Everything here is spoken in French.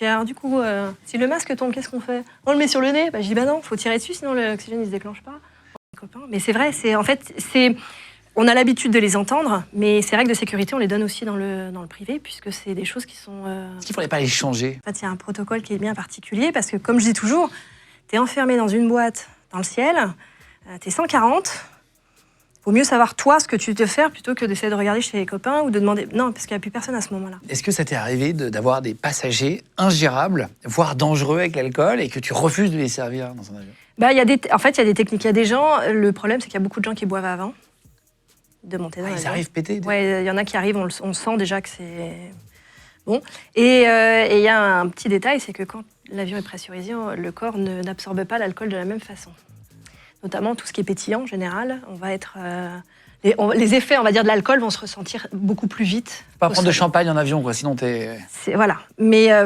Alors du coup, si le masque tombe, qu'est-ce qu'on fait? On le met sur le nez? Je dis bah non, faut tirer dessus, sinon l'oxygène il se déclenche pas. Copains. Mais c'est vrai, on a l'habitude de les entendre, mais ces règles de sécurité, on les donne aussi dans le privé, puisque c'est des choses qui sont... Est-ce qu'il ne faudrait pas les changer? En fait, il y a un protocole qui est bien particulier, parce que comme je dis toujours, t'es enfermé dans une boîte dans le ciel, t'es 140, vaut mieux savoir toi ce que tu te faire plutôt que d'essayer de regarder chez les copains ou de demander... Non, parce qu'il n'y a plus personne à ce moment-là. Est-ce que ça t'est arrivé d'avoir des passagers ingérables, voire dangereux avec l'alcool, et que tu refuses de les servir dans un avion? En fait, il y a des techniques. Il y a des gens, le problème, c'est qu'il y a beaucoup de gens qui boivent avant de monter dans l'avion. Ils arrivent pétés? Ouais, il y en a qui arrivent, on sent déjà que c'est... Bon. Et il y a un petit détail, c'est que quand l'avion est pressurisé, le corps n'absorbe pas l'alcool de la même façon. Notamment tout ce qui est pétillant, en général, on va être... les effets, on va dire, de l'alcool vont se ressentir beaucoup plus vite. Faut pas prendre de champagne en avion, quoi, sinon t'es... Voilà. Mais voilà.